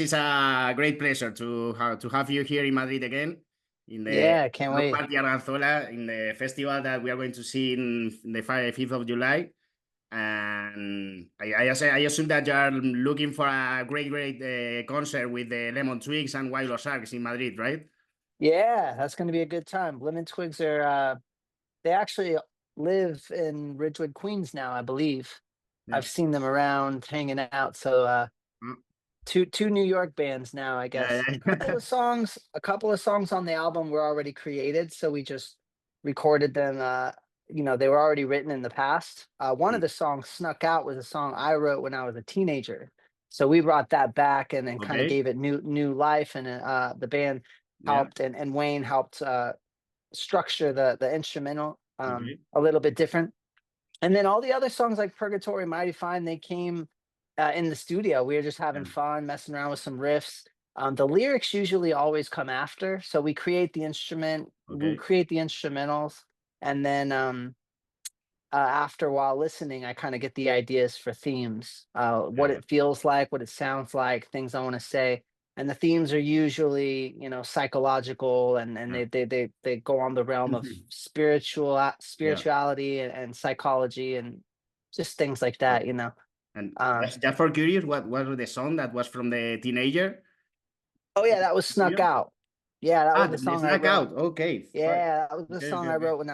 It's a great pleasure to have you here in Madrid again in the Yeah, can't wait. BlockParty Arganzuela in the festival that we are going to see in the 5th of July. And I assume that you are looking for a great concert with the Lemon Twigs and Wild Sharks in Madrid, right? Yeah, that's gonna be a good time. Lemon Twigs are they actually live in Ridgewood, Queens now, I believe. Yeah. I've seen them around hanging out. So Mm. two New York bands now, I Yeah, guess. yeah. A couple of songs on the album were already created, so we just recorded them. They were already written in the past. One of Mm. the songs, Snuck Out, was a song I wrote when I was a teenager. So we brought that back and then kind of Okay. gave it new life. And the band Yeah. helped, and Wayne helped structure the instrumental Okay. a little bit different. And then all the other songs like Purgatory, Mighty Fine, they came in the studio. We were just Yeah. having fun, messing around with some riffs. The lyrics usually always come after, so we create the Okay. instrumentals, and then after, while listening, I kind of get the ideas for themes, Yeah. what it feels like, what it sounds like, things I want to say. And the themes are usually, psychological, and Yeah. they go on the realm of Yeah. spirituality and psychology and just things like that, you know. And Uh, just for curious, what was the song that was from the teenager? oh yeah, that was Snuck Studio? Out. Yeah, that Ah, was the the song I Snack wrote. Out. Okay, fine. Yeah, that was the Okay, song okay, I okay. wrote when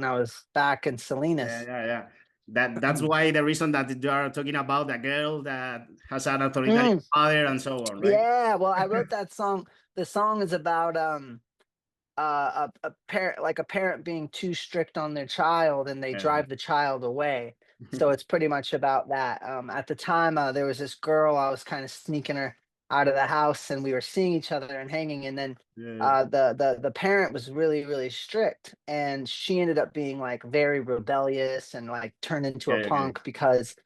I was back in Yeah, Salinas. yeah, yeah. That's why the reason that you are talking about a girl that has an authoritarian Mm. father and so on, right? Yeah, well, I wrote that song. The song is about a parent, like a parent being too strict on their child and they Yeah. drive the child away. So it's pretty much about that. At the time, there was this girl, I was kind of sneaking her out of the house, and we were seeing each other and hanging. And then Yeah, the parent was really strict, and she ended up being like very rebellious and like turned into a okay, okay. punk because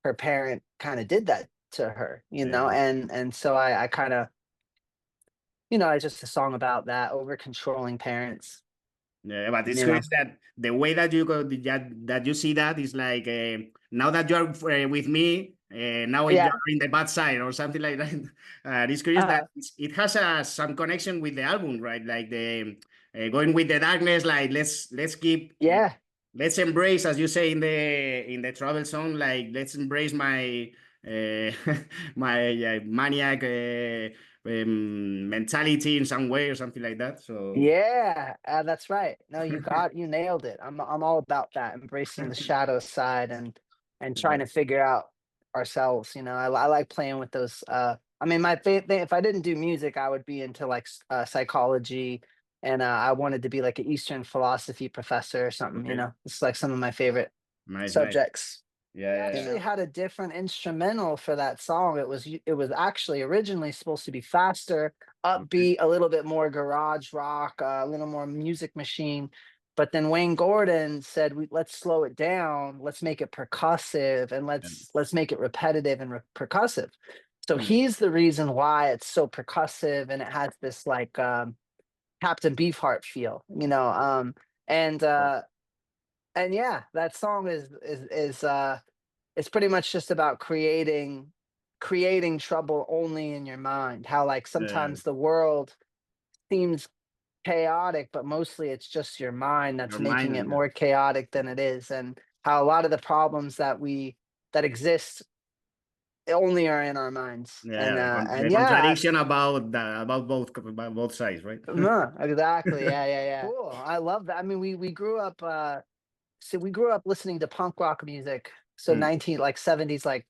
her parent kind of did that to her, Yeah. and so I kind of, it's just a song about that, over controlling parents, Yeah, but it's you know. curious that the way that you go that you see that is like now that you're with me, now you're Yeah. in the bad side or something like that. It's curious that Uh, it has some connection with the album, right? Like the going with the darkness. Like let's keep yeah. let's embrace, as you say in the travel song. Like let's embrace my uh, my maniac mentality in some way or something like that. So. Yeah, that's right. No, you nailed it. I'm all about that, embracing the shadow side and trying to figure out ourselves. I like playing with those. I mean, my favorite thing, if I didn't do music, I would be into like psychology, and I wanted to be like an Eastern philosophy professor or something. Okay. It's like some of my favorite Nice, nice. subjects. Yeah, We yeah, yeah. actually had a different instrumental for that song. It was actually originally supposed to be faster, Okay. upbeat, a little bit more garage rock, a little more Music Machine. But then Wayne Gordon said, "Let's slow it down. Let's make it percussive, and Yeah. let's make it repetitive and percussive." So Hmm. he's the reason why it's so percussive, and it has this like Captain Beefheart feel, and Oh, yeah, that song is it's pretty much just about creating trouble only in your mind. How like yeah, sometimes the world seems chaotic, but mostly it's just your mind that's your making it mind. more chaotic than it is, and how a lot of the problems that exist only are in our minds. And Yeah, the yeah, contradiction about both sides, right? exactly. Yeah. Cool. I love that. I mean, we grew up. So we grew up listening to punk rock music. So Hmm. 19 like 70s, like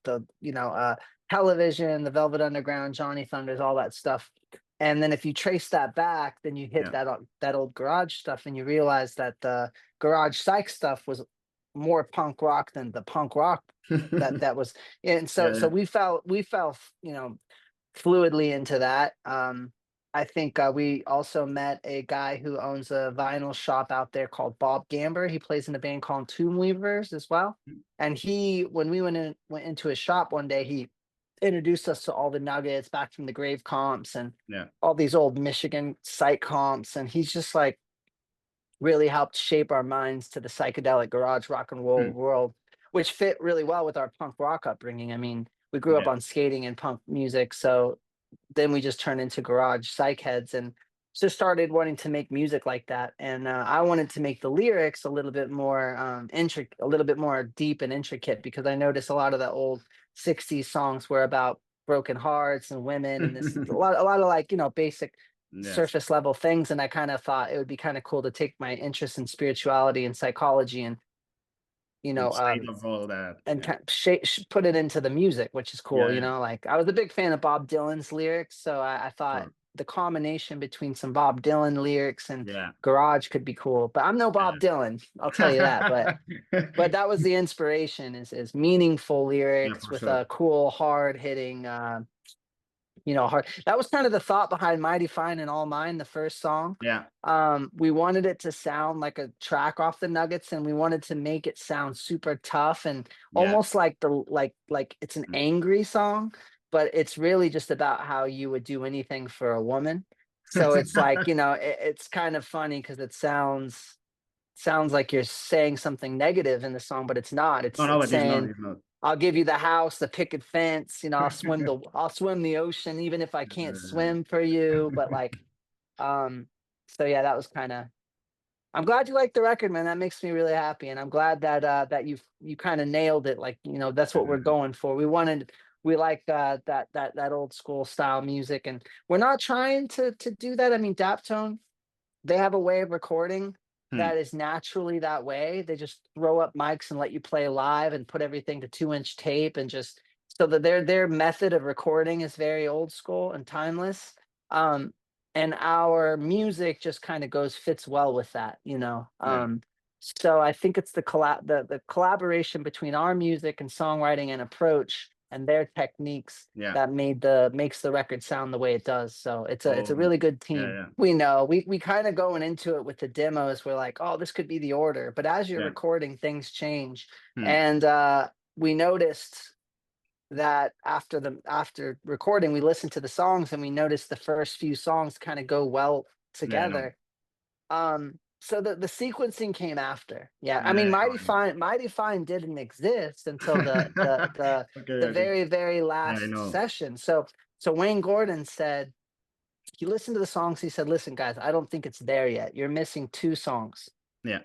Television, the Velvet Underground, Johnny Thunders, all that stuff. And then if you trace that back, then you hit Yeah. that old garage stuff, and you realize that the garage psych stuff was more punk rock than the punk rock that was. And so Yeah. we fell fluidly into that. I think we also met a guy who owns a vinyl shop out there called Bob Gamber. He plays in a band called Tomb Weavers as well. And when we went into his shop one day, he introduced us to all the nuggets back from the Grave comps and Yeah. all these old Michigan psych comps. And he's just like really helped shape our minds to the psychedelic garage rock and roll Hmm. world, which fit really well with our punk rock upbringing. I mean, we grew up Yeah. on skating and punk music, so then we just turned into garage psych heads and just started wanting to make music like that. And I wanted to make the lyrics a little bit more intricate, a little bit more deep and intricate, because I noticed a lot of the old '60s songs were about broken hearts and women, and this a lot of like, basic Yes. surface level things. And I kind of thought it would be kind of cool to take my interest in spirituality and psychology and you know Inside um of all that. and Yeah. kind of put it into the music, which is cool. Yeah. Yeah. Like I was a big fan of Bob Dylan's lyrics, so I thought Sure. the combination between some Bob Dylan lyrics and Yeah. garage could be cool. But I'm no Bob Dylan, I'll tell you that. But that was the inspiration, is meaningful Yeah, lyrics for with sure. a cool, hard hitting, hard. That was kind of the thought behind Mighty Fine and All Mine, the first song. Yeah. We wanted it to sound like a track off the Nuggets, and we wanted to make it sound super tough and Yeah. almost like like it's an Mm. angry song, but it's really just about how you would do anything for a woman. So it's like, it's kind of funny because it sounds like you're saying something negative in the song, but it's not. No, no, It's but it's not. saying, It's not. "I'll give you the house, the picket fence, I'll swim the ocean even if I can't swim for you." But like, um, so yeah, that was kind of. I'm glad you like the record, man. That makes me really happy, and I'm glad that that you kind of nailed it. Like, that's what we're going for. We like that old school style music, and we're not trying to do that. I mean, Daptone, they have a way of recording Hmm. that is naturally that way. They just throw up mics and let you play live and put everything to 2-inch tape, and just so that their method of recording is very old school and timeless. Um, and our music just kind of fits well with that. Yeah. So I think it's the collaboration between our music and songwriting and approach and their techniques Yeah. that makes the record sound the way it does. So it's a Totally. really good Yeah. team. Yeah. We know we kind of going into it with the demos. We're like, oh, this could be the order, but as you're Yeah. recording, things change. Hmm. And we noticed that after recording, we listened to the songs and we noticed the first few songs kind of go well Yeah. No. together. So the sequencing came after. Yeah, I Yeah. mean, Yeah. Mighty Fine didn't exist until Okay. the Okay. very, very Yeah, I last know. session. So Wayne Gordon said, he listened to the songs. He said, "Listen, guys, I don't think it's there yet. You're missing Yeah.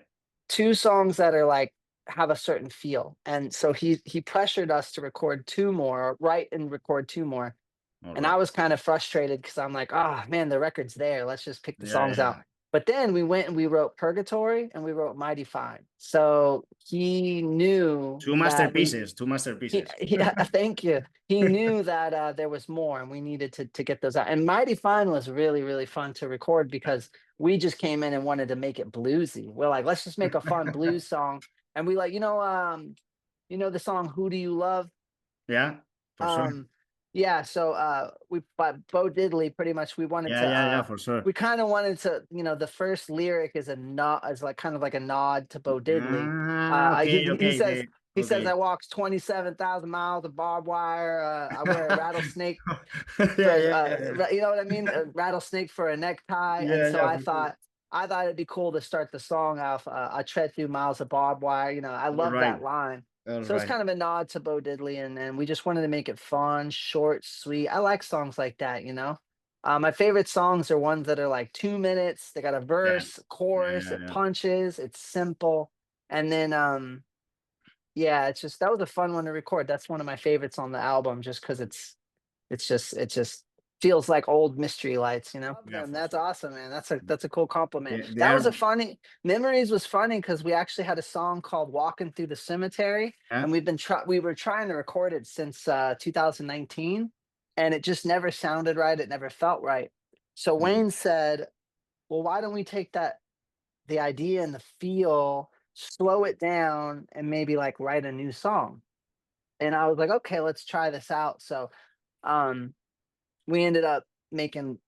two songs that are like have a certain feel." And so he pressured us to record two more, or write and record two more. All And right. I was kind of frustrated because I'm like, "Oh man, the record's there. Let's just pick the Yeah. songs out." Yeah. But then we went and we wrote Purgatory and we wrote Mighty Fine. So he knew Two that masterpieces. Two masterpieces. yeah, thank you. He knew that there was more and we needed to get those out. And Mighty Fine was really, really fun to record because we just came in and wanted to make it bluesy. We're like, let's just make a fun blues song. And we like, the song Who Do You Love? Yeah. For sure. Yeah, so we by Bo Diddley, pretty much we wanted Yeah. to Yeah. Yeah. For sure. we kind of wanted to, the first lyric is a nod, is like kind of like a nod to Bo Diddley. Ah. He Okay. he Okay. says he says, Okay. "I walks 27,000 miles of barbed wire. I wear a rattlesnake for Yeah. Yeah. Yeah. you know what I mean? A rattlesnake for a necktie." And Yeah. so Yeah. For sure. I thought it'd be cool to start the song off. I tread through miles of barbed wire. I All love right. that line. All So it's right. kind of a nod to Bo Diddley, and we just wanted to make it fun, short, sweet. I like songs like that. My favorite songs are ones that are like 2 minutes. They got a Yeah. verse, Yeah. chorus, Yeah. it Yeah. punches, it's simple. And then yeah, it's just that was a fun one to record. That's one of my favorites on the album, just because it just feels like old Mystery Lights. Love Yeah. them. For That's sure. awesome, man. That's a cool compliment. They That was are. a funny Memories was funny because we actually had a song called Walking Through the Cemetery, and Yeah. we were trying to record it since 2019, and it just never sounded right. It never felt right. So Hmm. Wayne said, "Well, why don't we take the idea and the feel, slow it down, and maybe like write a new song?" And I was like, "Okay, let's try this out." So um we ended up making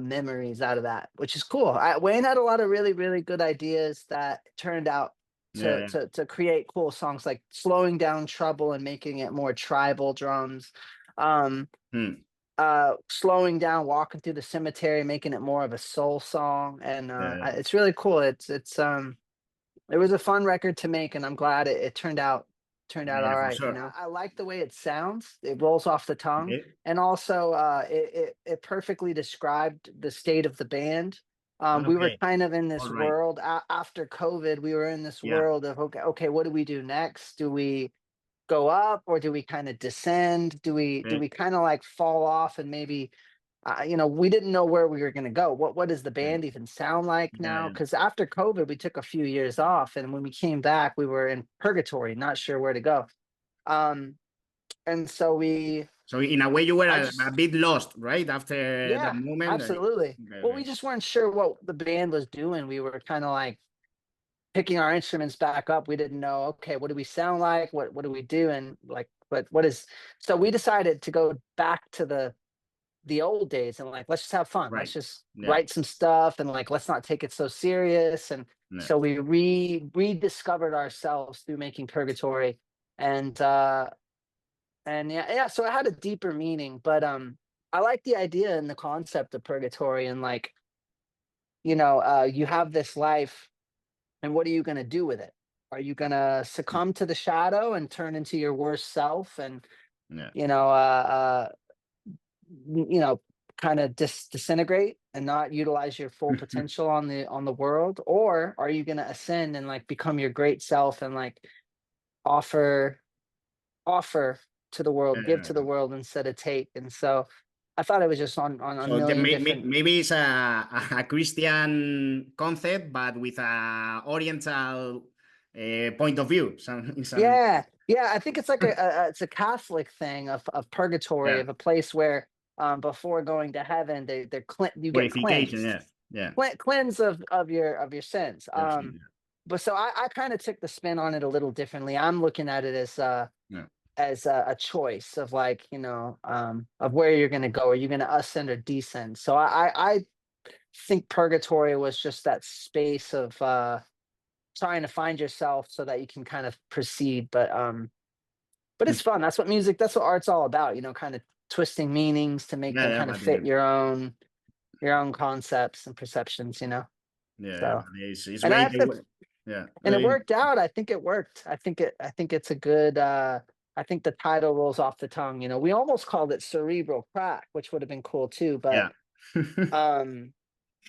memories out of that, which is cool. Wayne had a lot of really, really good ideas that turned out Yeah. to create cool songs, like slowing down Trouble and making it more tribal drums. Um, Yeah. Hmm. Slowing down Walking Through the Cemetery, making it more of a soul song, and Yeah. Yeah. it's really cool. It was a fun record to make, and I'm glad it turned out turned out Yeah, all for right. You sure. know, I like the way it sounds. It rolls off the tongue, Okay. and also it perfectly described the state of the band. We were Okay. kind of in All this right. world after COVID. We were in this Yeah. world of okay, what do we do next? Do we go up or do we kind of descend? Do we Okay. kind of like fall off and maybe you know, we didn't know where we were going to go. What does the Okay. band even sound like Yeah. now? Yeah. Because after COVID, we took a few years off, and when we came back, we were in purgatory, not sure where to go. Um, and so So in a way, you were I a just, bit lost, right? After that yeah, moment. absolutely. Okay. Well, Okay. we just weren't sure what the band was doing. We were kind of like picking our instruments back up. We didn't know, okay, what do we sound like? What do we do? And like, what is? So we decided to go back to the old days and like let's just have fun, let's Right. just Yeah. write some stuff and like let's not take it so serious. And Yeah. so we rediscovered ourselves through making purgatory. And yeah, so it had a deeper meaning, but I like the idea and the concept of purgatory. And like, you know, you have this life, and what are you going to do with it? Are you going to succumb to the shadow and turn into your worst self and Yeah. you know you know, kind of disintegrate and not utilize your full potential on the world? Or are you going to ascend and like become your great self and like offer offer to the world, give to the Yeah. world instead of take? And so I thought it was just on a So million different. maybe it's a Christian concept, but with a Oriental point of view. Some Yeah, I think it's like it's a Catholic thing of purgatory, yeah, of a place where before going to heaven you get purification. cleansed, Yeah, yeah. cleanse of your sins. Your sin, But so I kind of took the spin on it a little differently. I'm looking at it yeah. as a choice of like, you know, of where you're going to go. Are you going to ascend or descend? So I think purgatory was just that space of trying to find yourself so that you can kind of proceed. But Yeah, it's fun. That's what music. That's what art's all about. You know, kind of twisting meanings to make yeah, them yeah, kind of but fit your own concepts and perceptions. You know, yeah, so. but it's And I great. have to Yeah, and it worked out. I think it worked. I think it's a good I think the title rolls off the tongue. You know, we almost called it Cerebral Crack, which would have been cool too, yeah. um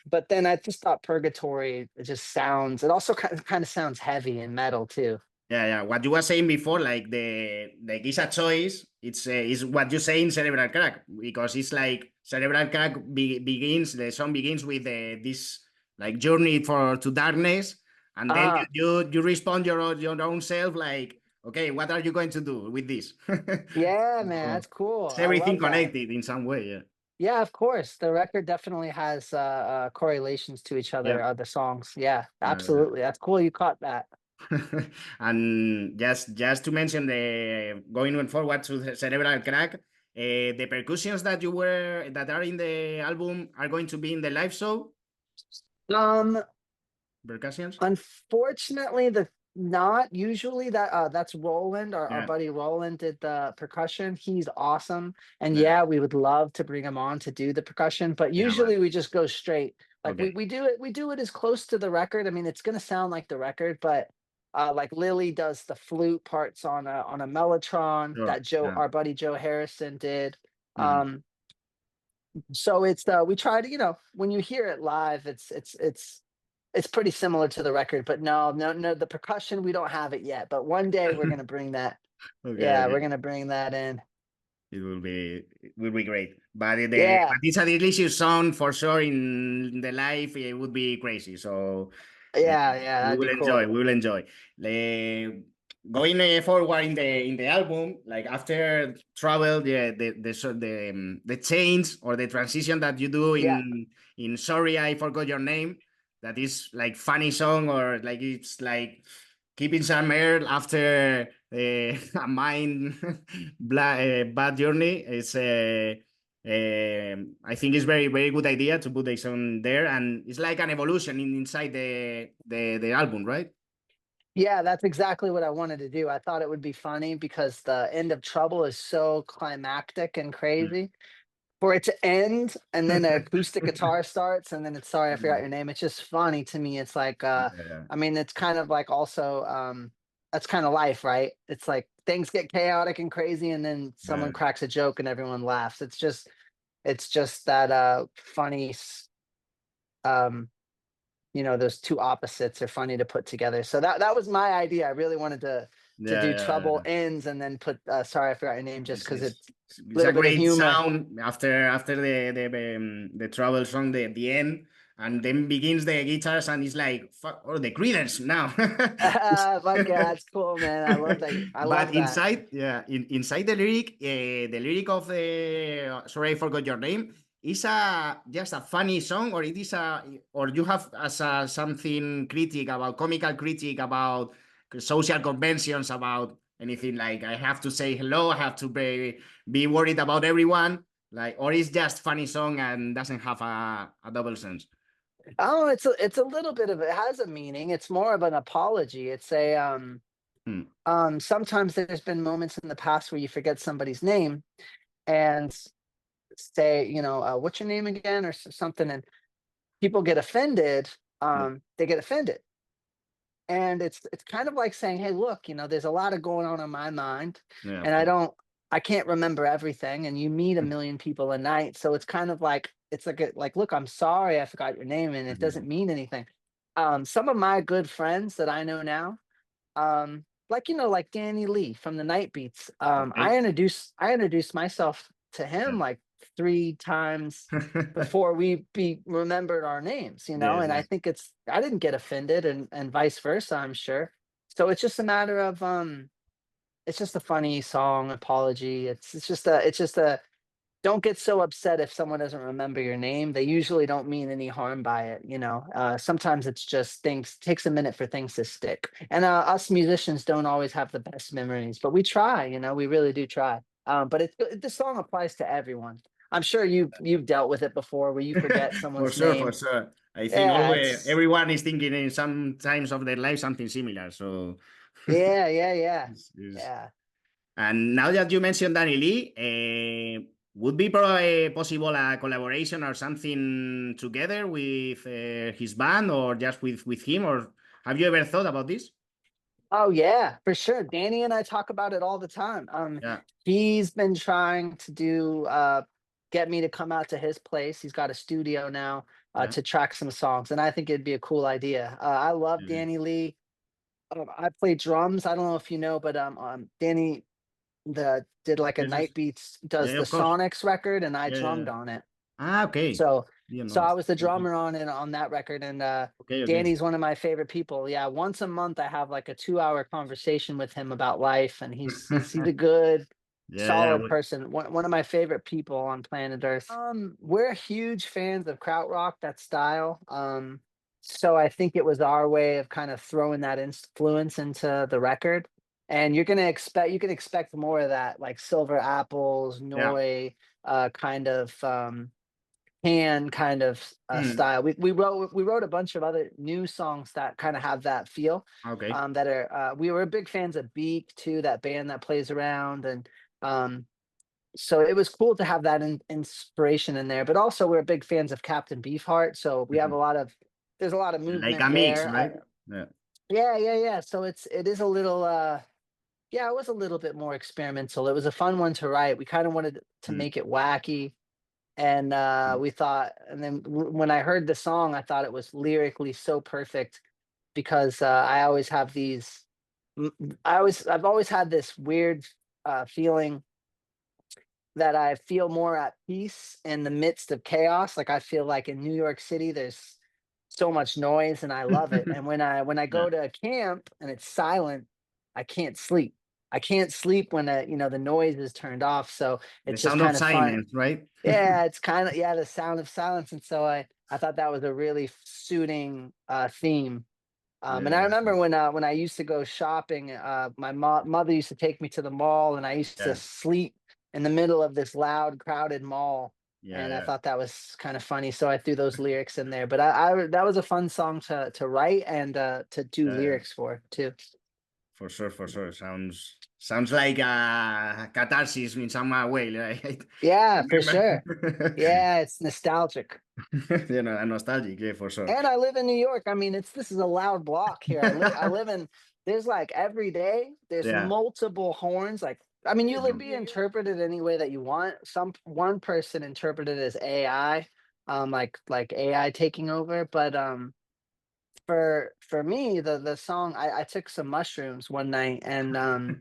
but then I just thought Purgatory, it just sounds, it also kind of sounds heavy and metal too. Yeah, yeah. What you were saying before, like it's a choice. It's is what you say in Cerebral Crack because it's like Cerebral Crack begins. The song begins with this like journey to darkness, and then Uh you respond your own self like, okay, what are you going to do with this? yeah, man, So that's cool. it's I everything love that. connected in some way. Yeah, Yeah, of course. The record definitely has correlations to each yeah. other, other songs. Yeah, absolutely. That's cool you caught that. And just to mention the going forward to the Cerebral Crack, the percussions that are in the album are going to be in the live show. Um Percussions. Unfortunately, the not usually that's Roland, our Yeah, buddy Roland did the percussion. He's awesome. And yeah, yeah, we would love to bring him on to do the percussion, but yeah. But usually we just go straight. Like okay, we do it as close to the record. I mean, it's gonna sound like the record, but like Lily does the flute parts on a mellotron sure. that Joe, Yeah. our buddy Joe Harrison did. Mhm. Um so it's we try to, you know, when you hear it live, it's pretty similar to the record, but no, the percussion, we don't have it yet, but one day we're gonna bring that. Okay, Yeah, okay. we're gonna bring that in. It will be great. But Yeah, it's a delicious song for sure. In the live, it would be crazy. So yeah, we that'd will be enjoy. cool. We will enjoy. Going forward in the album, like after Travel, the change or the transition that you do Yeah. in Sorry I Forgot Your Name, that is like funny song or like it's like keeping some air after a mind bad journey. It's I think it's very good idea to put this on there, and it's like an evolution inside the album, right? Yeah, that's exactly what I wanted to do. I thought it would be funny because the end of Trouble is so climactic and Mm. crazy. For it to end and then an acoustic guitar starts and then it's Sorry I Forgot Your Name. It's just funny to me. It's like Yeah. I mean, it's kind of like also that's kind of life, right? It's like things get chaotic and crazy, and then someone cracks a joke and everyone laughs. It's just that funny those two opposites are funny to put together. So that was my idea. I really wanted to do Trouble Ends and then put sorry I forgot your name, just because it's a little a bit of great humor. sound after the Trouble song, the end, and then begins the guitars and it's like fuck, or the Creedence now. Fuck yeah, that's cool, man. I love that. I love But that. inside, inside the lyric of the Sorry I Forgot Your Name is just a funny song, or it is or you have as something critic about comical critic about social conventions, about anything like I have to say hello, I have to be worried about everyone, like, or it's just funny song and doesn't have a double sense. Oh, it's a little bit of, it has a meaning. It's more of an apology. It's a sometimes there's been moments in the past where you forget somebody's name and say, what's your name again, or something, and people get offended. They get offended, and it's kind of like saying, hey, look, there's a lot of going on in my mind, Yeah, and I can't remember everything, and you meet a million people a night, so it's kind of like, it's like look, I'm sorry I forgot your name, and it doesn't mean anything. Some of my good friends that I know now, like Danny Lee from the Night Beats. I introduced myself to him like 3 times before we remembered our names, and I think I didn't get offended, and vice versa, I'm sure. So it's just a matter of it's just a funny song apology. It's just a don't get so upset if someone doesn't remember your name. They usually don't mean any harm by it. Sometimes it's just things takes a minute for things to stick. And us musicians don't always have the best memories, but we try. We really do try. But this song applies to everyone. I'm sure you've dealt with it before, where you forget for someone's sure, for name. sure. I think Yeah, always everyone is thinking in some times of their life something similar. So yeah. it's- Yeah. And now that you mentioned Danny Lee, would be possible a collaboration or something together with his band, or just with him? Or have you ever thought about this? Oh yeah, for sure. Danny and I talk about it all the time. Yeah, He's been trying to get me to come out to his place. He's got a studio now yeah, to track some songs, and I think it'd be a cool idea. I love yeah. Danny Lee. I play drums. I don't know if you know, but Danny did like a Yes, yes. Night Beats does Yeah, the of course. Sonics record, and I Yeah, yeah. drummed on it. Ah, okay. So You so know. I was the Okay, drummer on that record, and okay, okay. Danny's one of my favorite people. Yeah, once a month I have like a 2-hour conversation with him about life, and he's a good, Yeah, yeah. solid person. One of my favorite people on planet Earth. We're huge fans of krautrock, that style. So I think it was our way of kind of throwing that influence into the record. And you can expect more of that, like Silver Apples, Yeah. Noi, kind of kind of Hmm. style. We wrote a bunch of other new songs that kind of have that feel. Okay. That are We were big fans of Beak too, that band that plays around, and um, so it was cool to have that inspiration in there. But also we're big fans of Captain Beefheart, so we have Mhm. a lot of there's a lot of Like movement a mix, there. right? Yeah. Yeah. So it is a little yeah, it was a little bit more experimental. It was a fun one to write. We kind of wanted to Mm. make it wacky, and Mm. we thought, and then when I heard the song, I thought it was lyrically so perfect, because I always have these I've always had this weird feeling that I feel more at peace in the midst of chaos. Like, I feel like in New York City there's so much noise, and I love it. And when I Yeah. go to a camp and it's silent, I can't sleep. I can't sleep when the noise is turned off. So The it's just sound of kind of fun. silence, right? Yeah, it's kind of, yeah, the sound of silence. And so I thought that was a really suiting theme. And I Yeah. remember when I used to go shopping, my mother used to take me to the mall, and I used to Yeah. sleep in the middle of this loud, crowded mall. Yeah. And I Yeah. thought that was kind of funny, so I threw those lyrics in there. But that was a fun song to write and to do Yeah. Yeah. lyrics for too. For sure, for sure. Sounds like a catharsis in some way, right? Yeah, for sure. Yeah, it's nostalgic. A nostalgic, yeah, for sure. And I live in New York. I mean, this is a loud block here. I live in there's like every day, there's Yeah. multiple horns. Like, I mean, you'll Mhm. be interpreted any way that you want. One person interpreted it as AI, like AI taking over. But for me, the song, I took some mushrooms one night, and Okay.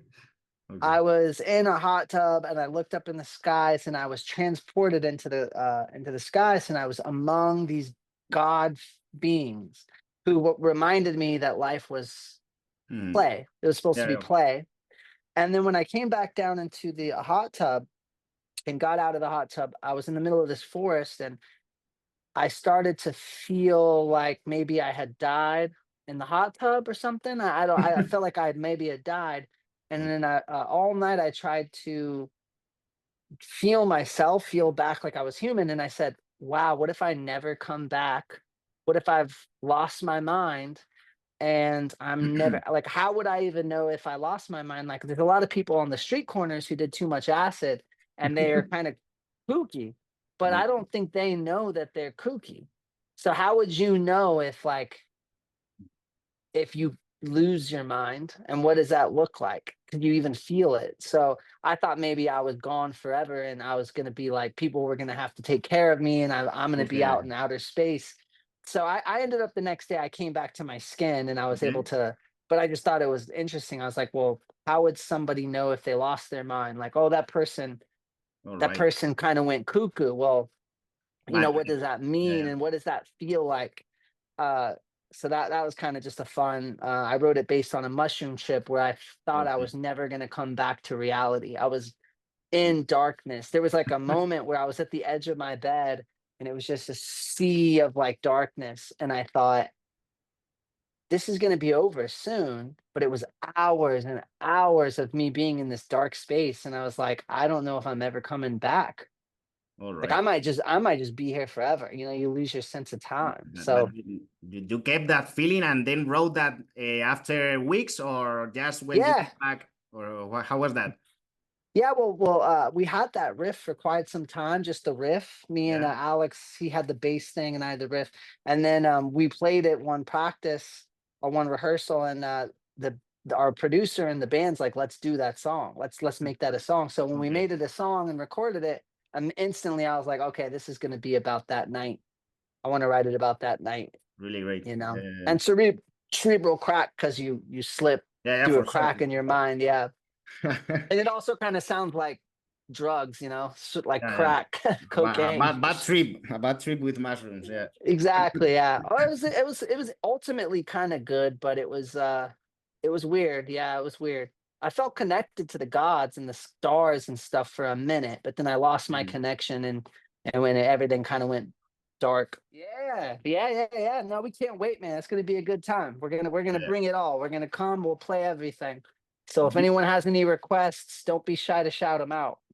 I was in a hot tub, and I looked up in the skies, and I was transported into the skies, and I was among these god beings who reminded me that life was Mhm. play. It was supposed to Yeah, be yeah. play. And then when I came back down into the hot tub and got out of the hot tub, I was in the middle of this forest, and I started to feel like maybe I had died in the hot tub or something. I don't. I felt like I had maybe had died, and then all night I tried to feel myself, feel back like I was human, and I said, "Wow, what if I never come back? What if I've lost my mind?" And I'm never like, how would I even know if I lost my mind? Like, there's a lot of people on the street corners who did too much acid and they're kind of kooky, but I Okay. don't think they know that they're kooky. So how would you know if you lose your mind, and what does that look like? Could you even feel it? So I thought maybe I was gone forever and I was going to be like, people were going to have to take care of me, and I'm going to be out Okay. in outer space. So I ended up the next day, I came back to my skin and I was able Okay. to, but I just thought it was interesting. I was like, well, how would somebody know if they lost their mind? Like, oh, All that right. person kind of went cuckoo. Well, But what does that mean? yeah. And what does that feel like? uh so that was kind of just a fun, I wrote it based on a mushroom trip where I thought I Okay. was never going to come back to reality. I was in darkness. There was like a moment where I was at the edge of my bed, and it was just a sea of like darkness, and I thought, this is going to be over soon. But it was hours and hours of me being in this dark space, and I was like, I don't know if I'm ever coming back. All Like, right. I might just be here forever. You lose your sense of time. But So you kept that feeling and then wrote that after weeks, or just when you yeah. came back, or how was that? Yeah, we had that riff for quite some time, just the riff. Me and Yeah. Alex, he had the bass thing, and I had the riff. And then we played it one practice or one rehearsal, and our producer and the band's like, "Let's do that song. Let's make that a song." So when we Okay. made it a song and recorded it, instantly I was like, "Okay, this is going to be about that night. I want to write it about that night." Really great. And cerebral crack, because you slip Yeah, yeah, through a for sure. crack in your mind. Yeah. Yeah, And it also kinda sounds like drugs, like yeah. crack, cocaine. A bad trip with mushrooms. Yeah. Exactly, yeah. Oh, it was ultimately kinda good, but it was weird, yeah, it was weird. I felt connected to the gods and the stars and stuff for a minute, but then I lost my Mhm. connection, and when everything kinda went dark. Yeah, yeah, yeah, yeah, no, we can't wait, man, it's gonna be a good time. We're gonna Yeah. bring it all. We're gonna come, we'll play everything. So if Do, anyone has any requests, don't be shy to shout them out.